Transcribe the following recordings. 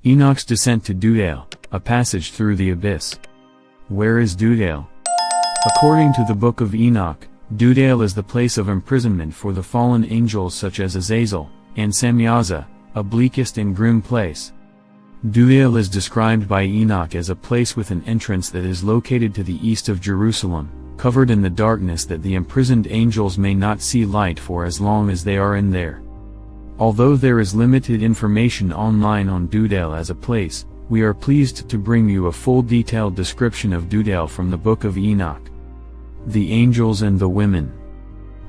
Enoch's descent to Dudael, a passage through the abyss. Where is Dudael? According to the Book of Enoch, Dudael is the place of imprisonment for the fallen angels such as Azazel and Samyaza, a bleakest and grim place. Dudael is described by Enoch as a place with an entrance that is located to the east of Jerusalem, covered in the darkness that the imprisoned angels may not see light for as long as they are in there. Although there is limited information online on Dudael as a place, we are pleased to bring you a full detailed description of Dudael from the Book of Enoch. The Angels and the Women.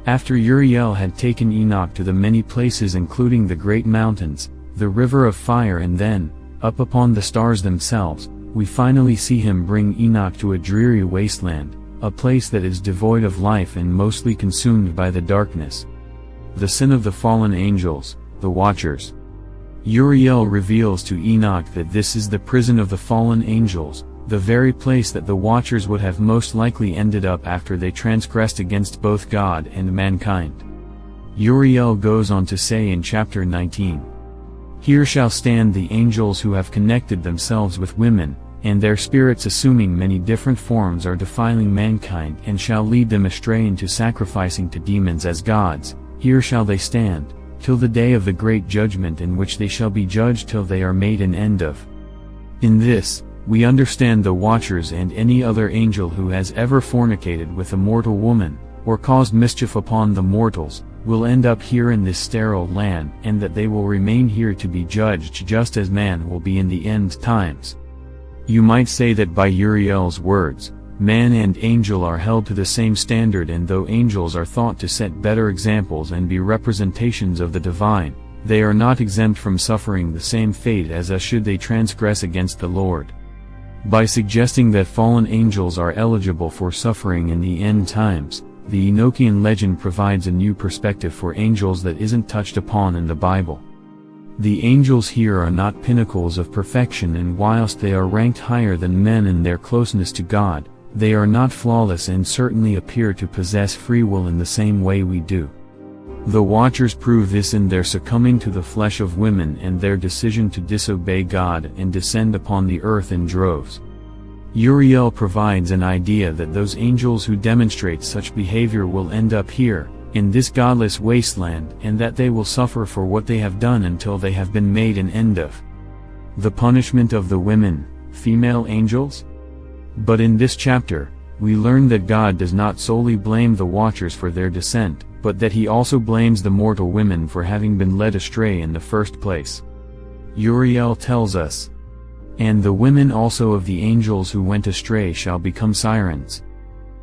After Uriel had taken Enoch to the many places including the great mountains, the river of fire and then, up upon the stars themselves, we finally see him bring Enoch to a dreary wasteland, a place that is devoid of life and mostly consumed by the darkness. The sin of the fallen angels, the Watchers. Uriel reveals to Enoch that this is the prison of the fallen angels, the very place that the Watchers would have most likely ended up after they transgressed against both God and mankind. Uriel goes on to say in chapter 19, "Here shall stand the angels who have connected themselves with women, and their spirits assuming many different forms are defiling mankind and shall lead them astray into sacrificing to demons as gods. Here shall they stand, till the day of the great judgment in which they shall be judged till they are made an end of." In this, we understand the Watchers and any other angel who has ever fornicated with a mortal woman, or caused mischief upon the mortals, will end up here in this sterile land and that they will remain here to be judged just as man will be in the end times. You might say that by Uriel's words, man and angel are held to the same standard, and though angels are thought to set better examples and be representations of the divine, they are not exempt from suffering the same fate as us should they transgress against the Lord. By suggesting that fallen angels are eligible for suffering in the end times, the Enochian legend provides a new perspective for angels that isn't touched upon in the Bible. The angels here are not pinnacles of perfection, and whilst they are ranked higher than men in their closeness to God, they are not flawless and certainly appear to possess free will in the same way we do. The Watchers prove this in their succumbing to the flesh of women and their decision to disobey God and descend upon the earth in droves. Uriel provides an idea that those angels who demonstrate such behavior will end up here, in this godless wasteland, and that they will suffer for what they have done until they have been made an end of. The punishment of the women, female angels? But in this chapter, we learn that God does not solely blame the Watchers for their descent, but that he also blames the mortal women for having been led astray in the first place. Uriel tells us, "And the women also of the angels who went astray shall become sirens."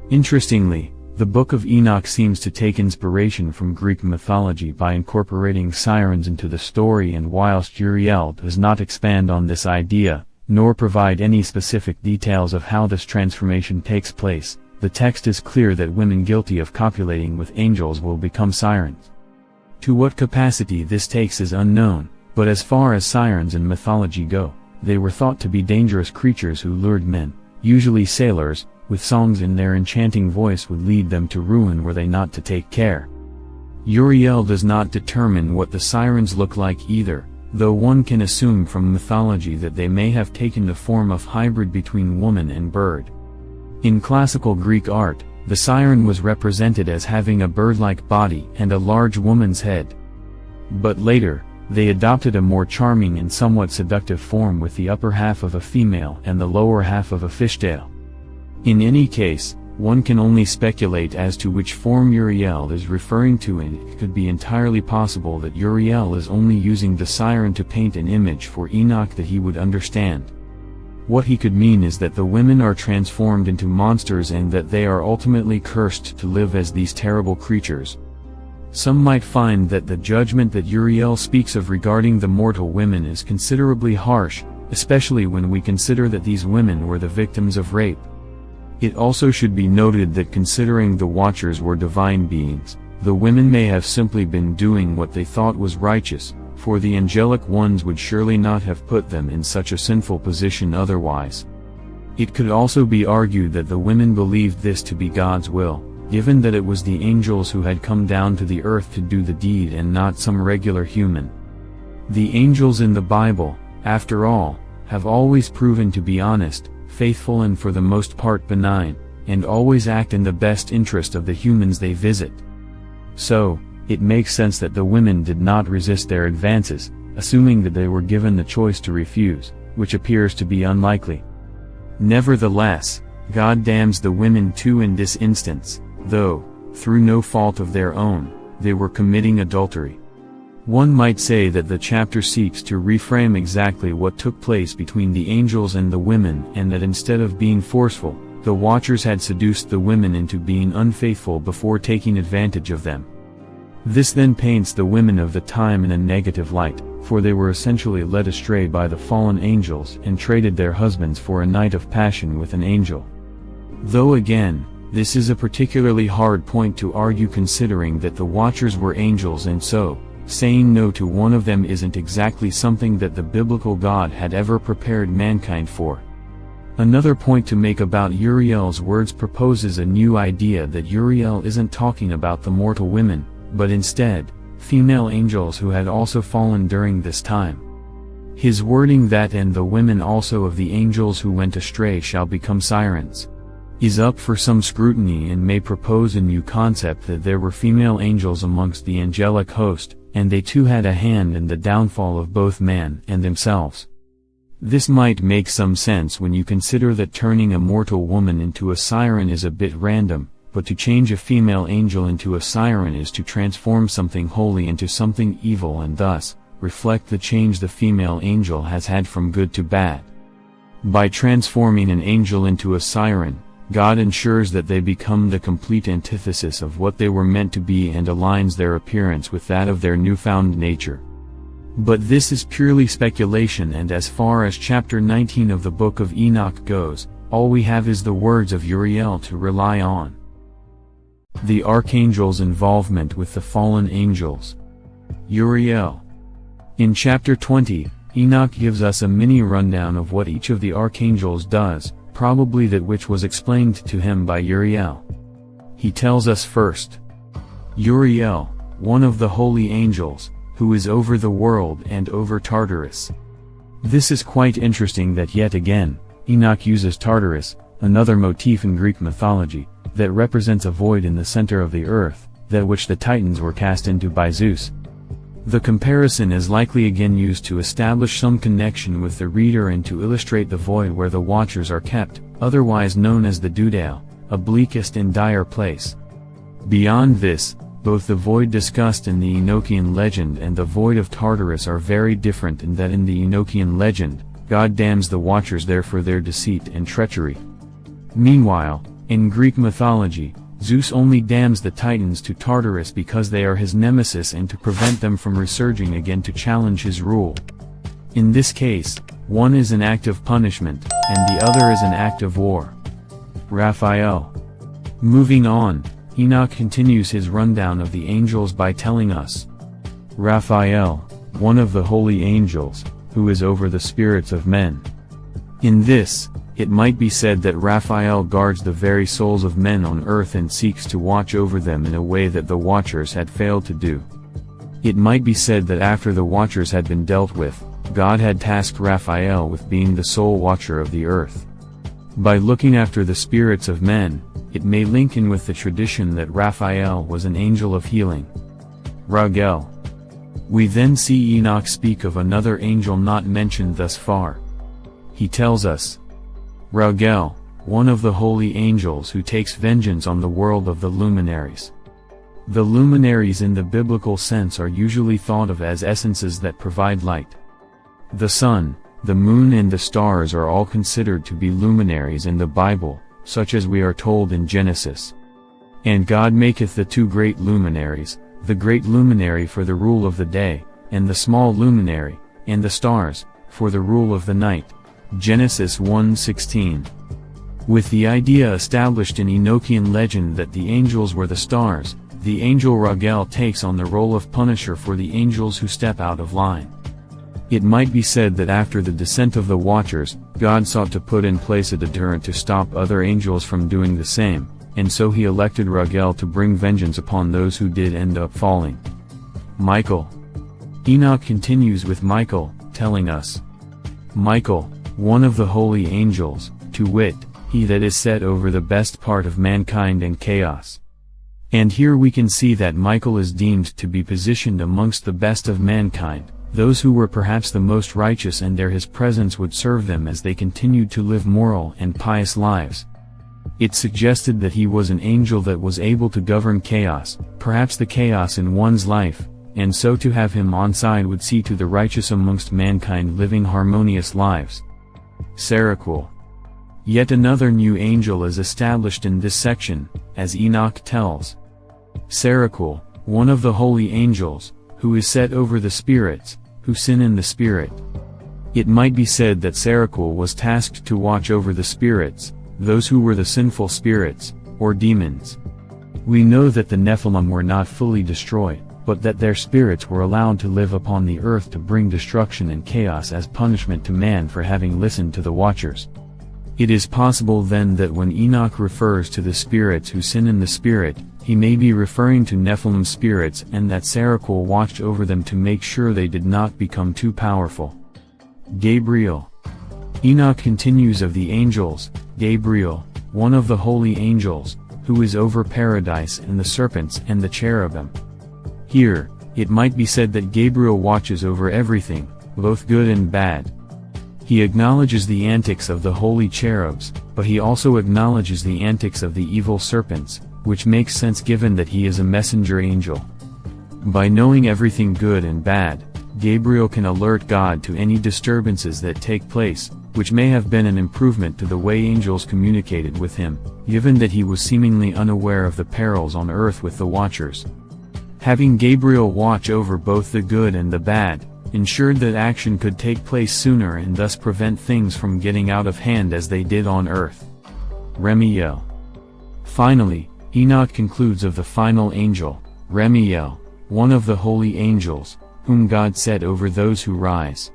Interestingly, the Book of Enoch seems to take inspiration from Greek mythology by incorporating sirens into the story, and whilst Uriel does not expand on this idea, nor provide any specific details of how this transformation takes place, the text is clear that women guilty of copulating with angels will become sirens. To what capacity this takes is unknown, but as far as sirens in mythology go, they were thought to be dangerous creatures who lured men, usually sailors, with songs in their enchanting voice would lead them to ruin were they not to take care. Uriel does not determine what the sirens look like either, though one can assume from mythology that they may have taken the form of hybrid between woman and bird. In classical Greek art, the siren was represented as having a bird-like body and a large woman's head. But later, they adopted a more charming and somewhat seductive form with the upper half of a female and the lower half of a fishtail. In any case, one can only speculate as to which form Uriel is referring to, and it could be entirely possible that Uriel is only using the siren to paint an image for Enoch that he would understand. What he could mean is that the women are transformed into monsters and that they are ultimately cursed to live as these terrible creatures. Some might find that the judgment that Uriel speaks of regarding the mortal women is considerably harsh, especially when we consider that these women were the victims of rape. It also should be noted that considering the Watchers were divine beings, the women may have simply been doing what they thought was righteous, for the angelic ones would surely not have put them in such a sinful position otherwise. It could also be argued that the women believed this to be God's will, given that it was the angels who had come down to the earth to do the deed and not some regular human. The angels in the Bible, after all, have always proven to be honest, faithful and for the most part benign, and always act in the best interest of the humans they visit. So, it makes sense that the women did not resist their advances, assuming that they were given the choice to refuse, which appears to be unlikely. Nevertheless, God damns the women too in this instance, though, through no fault of their own, they were committing adultery. One might say that the chapter seeks to reframe exactly what took place between the angels and the women, and that instead of being forceful, the Watchers had seduced the women into being unfaithful before taking advantage of them. This then paints the women of the time in a negative light, for they were essentially led astray by the fallen angels and traded their husbands for a night of passion with an angel. Though again, this is a particularly hard point to argue considering that the Watchers were angels, and so, saying no to one of them isn't exactly something that the biblical God had ever prepared mankind for. Another point to make about Uriel's words proposes a new idea that Uriel isn't talking about the mortal women, but instead, female angels who had also fallen during this time. His wording that "and the women also of the angels who went astray shall become sirens" is up for some scrutiny and may propose a new concept that there were female angels amongst the angelic host, and they too had a hand in the downfall of both man and themselves. This might make some sense when you consider that turning a mortal woman into a siren is a bit random, but to change a female angel into a siren is to transform something holy into something evil and thus, reflect the change the female angel has had from good to bad. By transforming an angel into a siren, God ensures that they become the complete antithesis of what they were meant to be and aligns their appearance with that of their newfound nature. But this is purely speculation, and as far as chapter 19 of the Book of Enoch goes, all we have is the words of Uriel to rely on. The Archangel's involvement with the fallen angels. Uriel. In chapter 20, Enoch gives us a mini rundown of what each of the archangels does, probably that which was explained to him by Uriel. He tells us first, Uriel, one of the holy angels, who is over the world and over Tartarus. This is quite interesting that yet again, Enoch uses Tartarus, another motif in Greek mythology, that represents a void in the center of the earth, that which the Titans were cast into by Zeus. The comparison is likely again used to establish some connection with the reader and to illustrate the void where the Watchers are kept, otherwise known as the Dudael, a bleakest and dire place. Beyond this, both the void discussed in the Enochian legend and the void of Tartarus are very different in that in the Enochian legend, God damns the Watchers there for their deceit and treachery. Meanwhile, in Greek mythology, Zeus only damns the Titans to Tartarus because they are his nemesis and to prevent them from resurging again to challenge his rule. In this case, one is an act of punishment, and the other is an act of war. Raphael. Moving on, Enoch continues his rundown of the angels by telling us, Raphael, one of the holy angels, who is over the spirits of men. In this, it might be said that Raphael guards the very souls of men on earth and seeks to watch over them in a way that the Watchers had failed to do. It might be said that after the Watchers had been dealt with, God had tasked Raphael with being the sole watcher of the earth. By looking after the spirits of men, it may link in with the tradition that Raphael was an angel of healing. Raguel. We then see Enoch speak of another angel not mentioned thus far. He tells us, Raguel, one of the holy angels who takes vengeance on the world of the luminaries. The luminaries in the biblical sense are usually thought of as essences that provide light. The sun, the moon and the stars are all considered to be luminaries in the Bible, such as we are told in Genesis. And God maketh the two great luminaries, the great luminary for the rule of the day, and the small luminary, and the stars, for the rule of the night. Genesis 1:16. With the idea established in Enochian legend that the angels were the stars, the angel Raguel takes on the role of punisher for the angels who step out of line. It might be said that after the descent of the Watchers, God sought to put in place a deterrent to stop other angels from doing the same, and so he elected Raguel to bring vengeance upon those who did end up falling. Michael. Enoch continues with Michael, telling us, Michael, one of the holy angels, to wit, he that is set over the best part of mankind and chaos. And here we can see that Michael is deemed to be positioned amongst the best of mankind, those who were perhaps the most righteous, and there his presence would serve them as they continued to live moral and pious lives. It suggested that he was an angel that was able to govern chaos, perhaps the chaos in one's life, and so to have him on side would see to the righteous amongst mankind living harmonious lives. Seraphel. Yet another new angel is established in this section, as Enoch tells. Seraphel, one of the holy angels, who is set over the spirits, who sin in the spirit. It might be said that Seraphel was tasked to watch over the spirits, those who were the sinful spirits, or demons. We know that the Nephilim were not fully destroyed, but that their spirits were allowed to live upon the earth to bring destruction and chaos as punishment to man for having listened to the Watchers. It is possible then that when Enoch refers to the spirits who sin in the spirit, he may be referring to Nephilim spirits, and that Seraphel watched over them to make sure they did not become too powerful. Gabriel. Enoch continues of the angels, Gabriel, one of the holy angels, who is over paradise and the serpents and the cherubim. Here, it might be said that Gabriel watches over everything, both good and bad. He acknowledges the antics of the holy cherubs, but he also acknowledges the antics of the evil serpents, which makes sense given that he is a messenger angel. By knowing everything good and bad, Gabriel can alert God to any disturbances that take place, which may have been an improvement to the way angels communicated with him, given that he was seemingly unaware of the perils on earth with the Watchers. Having Gabriel watch over both the good and the bad, ensured that action could take place sooner and thus prevent things from getting out of hand as they did on earth. Remiel. Finally, Enoch concludes of the final angel, Remiel, one of the holy angels, whom God set over those who rise.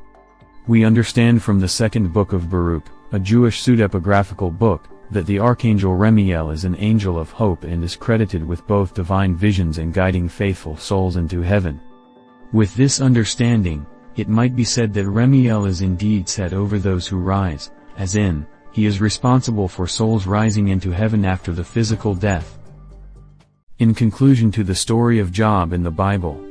We understand from the second book of Baruch, a Jewish pseudepigraphical book, that the archangel Remiel is an angel of hope and is credited with both divine visions and guiding faithful souls into heaven. With this understanding, it might be said that Remiel is indeed set over those who rise, as in, he is responsible for souls rising into heaven after the physical death. In conclusion to the story of Job in the Bible,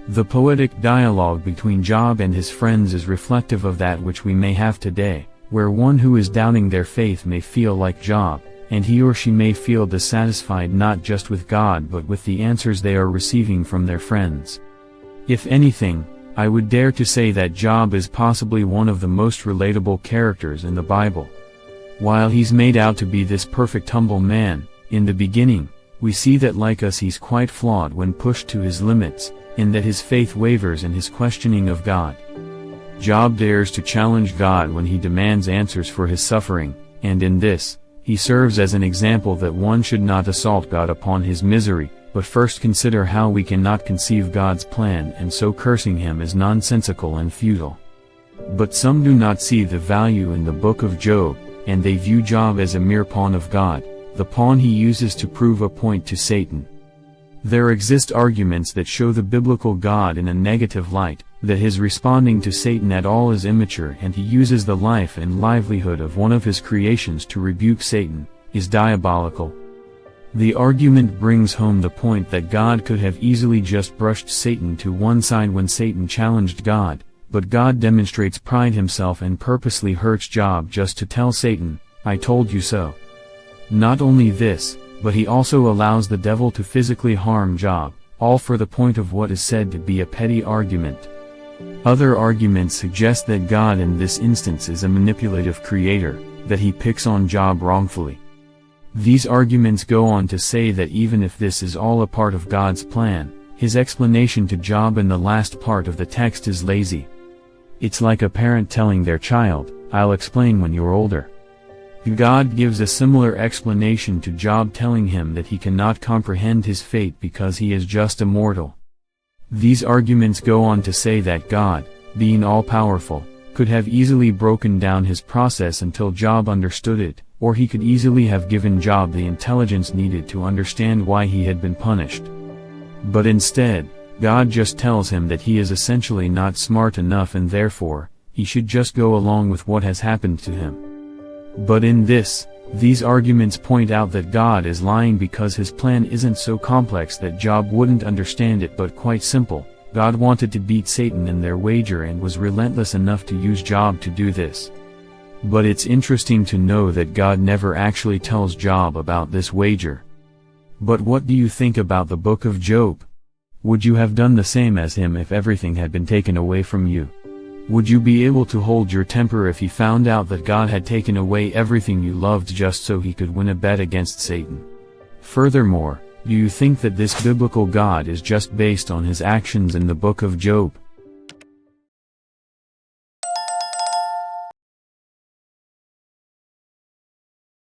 the poetic dialogue between Job and his friends is reflective of that which we may have today, where one who is doubting their faith may feel like Job, and he or she may feel dissatisfied not just with God but with the answers they are receiving from their friends. If anything, I would dare to say that Job is possibly one of the most relatable characters in the Bible. While he's made out to be this perfect humble man, in the beginning, we see that like us he's quite flawed when pushed to his limits, in that his faith wavers in his questioning of God. Job dares to challenge God when he demands answers for his suffering, and in this, he serves as an example that one should not assault God upon his misery, but first consider how we cannot conceive God's plan, and so cursing him is nonsensical and futile. But some do not see the value in the book of Job, and they view Job as a mere pawn of God, the pawn he uses to prove a point to Satan. There exist arguments that show the biblical God in a negative light, that his responding to Satan at all is immature, and he uses the life and livelihood of one of his creations to rebuke Satan, is diabolical. The argument brings home the point that God could have easily just brushed Satan to one side when Satan challenged God, but God demonstrates pride himself and purposely hurts Job just to tell Satan, "I told you so." Not only this, but he also allows the devil to physically harm Job, all for the point of what is said to be a petty argument. Other arguments suggest that God in this instance is a manipulative creator, that he picks on Job wrongfully. These arguments go on to say that even if this is all a part of God's plan, his explanation to Job in the last part of the text is lazy. It's like a parent telling their child, "I'll explain when you're older." God gives a similar explanation to Job, telling him that he cannot comprehend his fate because he is just a mortal. These arguments go on to say that God, being all-powerful, could have easily broken down his process until Job understood it, or he could easily have given Job the intelligence needed to understand why he had been punished. But instead, God just tells him that he is essentially not smart enough, and therefore, he should just go along with what has happened to him. But in these arguments point out that God is lying because his plan isn't so complex that Job wouldn't understand it, but quite simple. God wanted to beat Satan in their wager and was relentless enough to use Job to do this. But it's interesting to know that God never actually tells Job about this wager. But what do you think about the book of Job? Would you have done the same as him if everything had been taken away from you? Would you be able to hold your temper if you found out that God had taken away everything you loved just so he could win a bet against Satan? Furthermore, do you think that this biblical God is just based on his actions in the book of Job?